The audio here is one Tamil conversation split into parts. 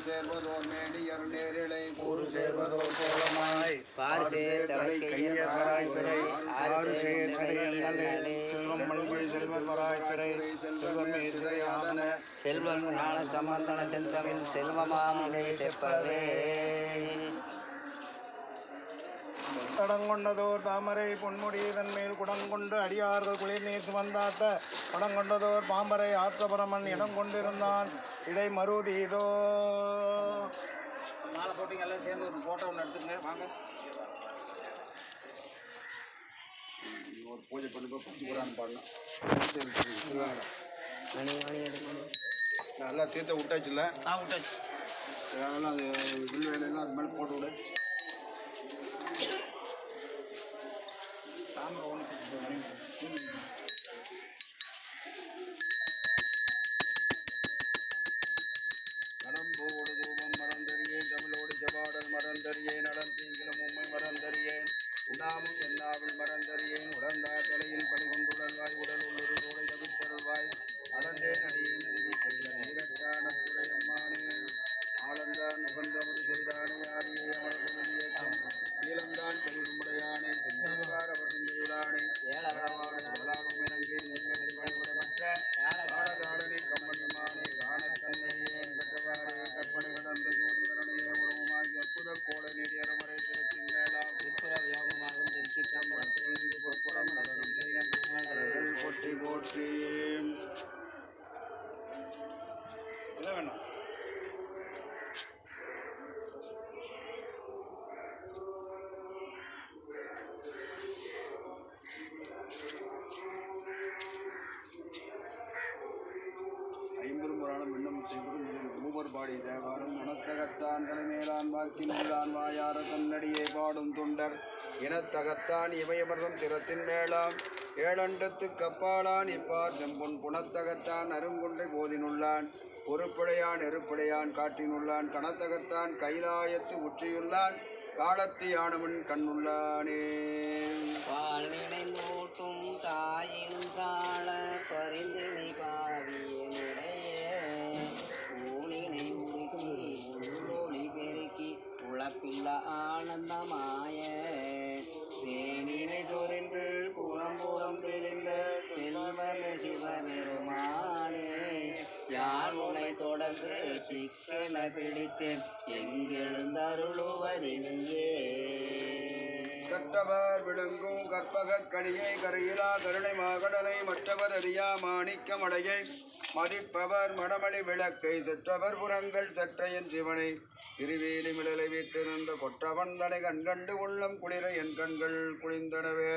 சேர்வதோர் மேடியர் நேரிழை கூறு சேர்வதோர் கோலமாய் செல்வம் ஞான சம்பந்தன செந்தமிழ் செல்வமாமுனை செப்பவே தடங்கொண்டதோர் தாமரை பொன்முடியதன் மேல் குடங்கொண்டு அடியார்கள் குளிர்நீர் சுமந்தாட்ட படங்கொண்டதோர் பாம்பரை ஆற்றபரமன் இடம் கொண்டிருந்தான் இடை மருதீதோ. மாலை போட்டிங்க எல்லாம் சேர்ந்து ஒரு ஃபோட்டோ ஒன்று எடுத்துங்க வாங்க. ஒரு பூஜை பண்ணி குரான் பாடலாம். நல்லா தீர்த்த விட்டாச்சுல்ல? விட்டாச்சு. அதெல்லாம் அது வில் வேலையெல்லாம் அது மேலே போட்டு விடு. தாமரை ஒன்று கடம்போடு தூபம் மறந்தறியேன் தமிழோடு ஜபாடல் மறந்தறியேன் நடம் தீங்கிலும் உண்மை மறந்தறியேன் உண்ணாமும் என்னாவில் மறந்தறியேன் உடந்தா தலையில் பணி கொண்டுடல்வாய் உடல் உள்ளொரு தோலை தவிர்த்தருள்வாய் அடந்தே நடிகை நதிவி கையில நீரட்டான துறையம்மானே ஆளந்தான் நுகர்ந்தவது செய்தானே ஆரியை அமர்ந்தே நீளந்தான் பெருமுடையானே தென்கார பசுந்தையுடானே ஏழகமான வளாகம் இறங்கி நீங்கள் வழிபடமற்ற காலகாலனை கம்மணிமானே காணத்தன்னையேன் கற்றவாரே கற்பனை கடந்த ஜோதிகரனையே உருவமாகி அற்புத கோட நீடியரமரை திறத்தின் மேலாம் திருப்புற யோகமாகும் திருச்சிற்றம்பலத்திலிருந்து பொற்புறம் நடனம் செய்கின்ற போற்றி போற்றி. என்ன வேணும்? ஐம்பெரும் புராணம் எண்ணம் செய்வதும் மூவர் பாடி தேவாரம் மனத்தகத்தான் தலைமேலான் வாக்கின் உள்ளான் வாயார தன்னடியே பாடும் தொண்டர் இனத்தகத்தான் இமயமர்தம் சிரத்தின் மேலாம் ஏழண்டத்து கப்பாலான் இப்பார் செம்பொன் புனத்தகத்தான் அருங்கொன்றை போதினுள்ளான் பொறுப்புடையான் எருப்புடையான் காட்டினுள்ளான் கணத்தகத்தான் கைலாயத்து உற்றியுள்ளான் காலத்து யானவன் கண்ணுள்ளானே. பால் நினைந்தோட்டும் தாயின் தாழ பரிந்தினை பாவியனுடைய ஊனினை உருக்கி உள்ளொளி பெருக்கி உழப்பில்ல ஆனந்தமாய தேனினை சொரிந்து புறம்புறம் தெரிந்த செல்வமே சிவபெருமானே யான் உன்னை தொடர்ந்து சிக்கன பிடித்தேன் எங்கெழுந்தருளுவதினியே. கற்றவர் விழுங்கும் கற்பக கணியை கரையிலா கருணை மாகடலை மற்றவர் அறியா மாணிக்கமடையை மதிப்பவர் மடமளி விளக்கை செற்றவர் புறங்கள் சற்றையன் சிவனை திருவேலி மிடலை வீட்டிருந்த கொற்றவன் தனை கண்கண்டு உள்ளம் குளிர என் கண்கள் குளிர்ந்தனவே.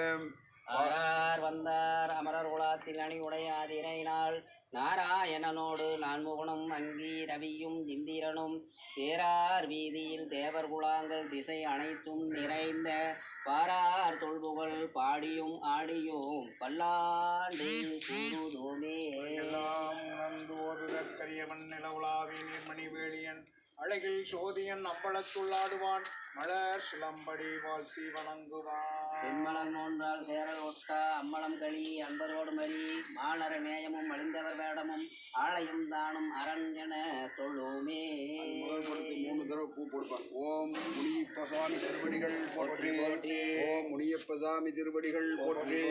ஆரார் வந்தார் அமரர் குலாத்தில் அணி உடையாதிரையினால் நாராயணனோடு நான்முகனும் அங்கி ரவியும் இந்திரனும் தேரார் வீதியில் தேவர் குலாங்கள் திசை அனைத்தும் நிறைந்த பாரார் தொல்புகழ் பாடியும் ஆடியும் பல்லாண்டு கூறுதோமே. எல்லாம் உணர்ந்து ஓதுதற்கரியவன் நிலவுலாவி நீர்மணி வேளியன் அழகில் சோதியன் அம்பலத்துள்ளாடுவான் மலர் சிலம்படி வாழ்த்தி வணங்குவான். தென்மலன் ஒன்றால் சேரல் ஒட்டா அம்மலம் களி அன்பரோடு மறி மாணர நேயமும் அழிந்தவர் வேடமும் ஆளையும் தானும் அரண் என தொழுமே. 3 தடவை பூ போடுப்பான். ஓம் முனியப்பசாமி திருவடிகள் போற்றி போற்றி. ஓம் முனியப்பசாமி திருவடிகள் போற்றி.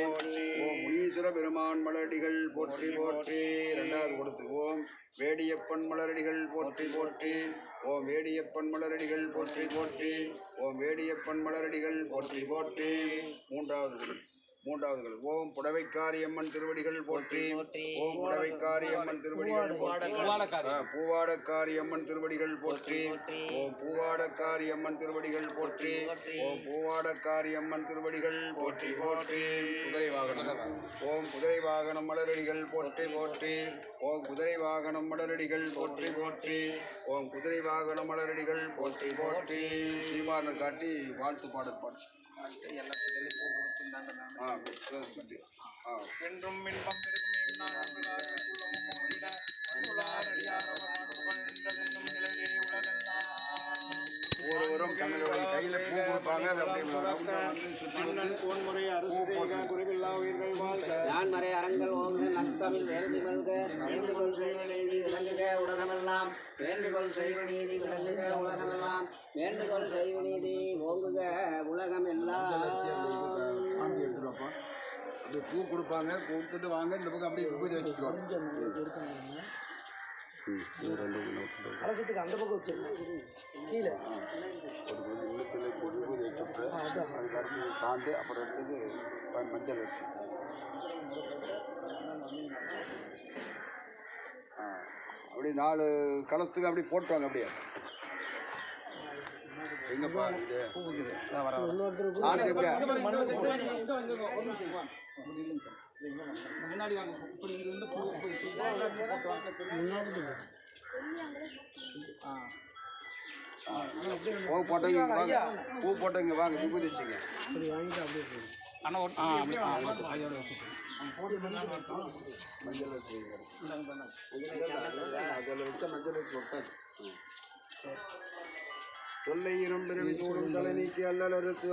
ஓம் முனீஸ்வர பெருமான் மலரடிகள் போற்றி போற்றி. 2வது கொடுத்து ஓம் வேடியப்பன் மலரடிகள் போற்றி போற்றி. ஓம் வேடியப்பன் மலரடிகள் போற்றி போற்றி. ஓம் வேடியப்பன் மலரடிகள் போற்றி போற்றி. 3வது மூன்றாவது கலசம். ஓம் புடவைக்காரி அம்மன் திருவடிகள் போற்றி. ஓம் புடவைக்காரி அம்மன் திருவடிகள் போற்றி. பூவாடக்காரி அம்மன் திருவடிகள் போற்றி. ஓம் பூவாடக்காரி அம்மன் திருவடிகள் போற்றி. ஓம் பூவாடக்காரி அம்மன் திருவடிகள் போற்றி போற்றி. குதிரை வாகனம். ஓம் குதிரை வாகனம் மலரடிகள் போற்றி போற்றி. ஓம் குதிரை வாகனம் மலரடிகள் போற்றி போற்றி. ஓம் குதிரை வாகனம் மலரடிகள் போற்றி போற்றி. தீபாவளி காட்டி வாழ்த்து பாடல் பாடு. என்றும் இன்பம் பெருகும் ஒருவரும் தங்களுடைய கையில பூ கொடுப்பாங்க. அது யான்மறை அரங்கல் ஓங்கு நற்தமிழ் வேள்வி மல்க வேண்டுகோள் செய்வ நீதி விளங்குக உலகமெல்லாம் வேண்டுகோள் செய்வ நீதி விளங்குக உலகமெல்லாம் வேண்டுகோள் செய்வ நீதி ஓங்குக உலகம் எல்லாம். அப்படி பூ கொடுப்பாங்க. கொடுத்துட்டு வாங்க. இந்த பக்கம் அப்படியே விபூதி வச்சுக்குவாங்க. கலசத்துக்கு அந்த பக்கம் வச்சிருக்கோம் கீழே ஒரு கொஞ்சம் உள்ளத்தில் விபூதி வச்சுட்டு அதுக்கு அடுத்து சாந்து அப்புறம் எடுத்தது மஞ்சள் வச்சு அப்படி 4 கலசத்துக்கு அப்படி போட்டுவாங்க. அப்படியே எங்கப்பா இது முன்னாடி வாங்க. இப்படி இங்க வந்து பூ போட்டவங்க வாங்க. பூ போட்டவங்க வாங்க. விபூதி வச்சுங்க. ஆனால் மஞ்சள் வச்சு அதில் வச்ச மஞ்சள் வச்சு ஒட்டாச்சு. தொல்லை இரும்பிறவி தோறும் தலை நீக்கி அல்லல் அறுத்து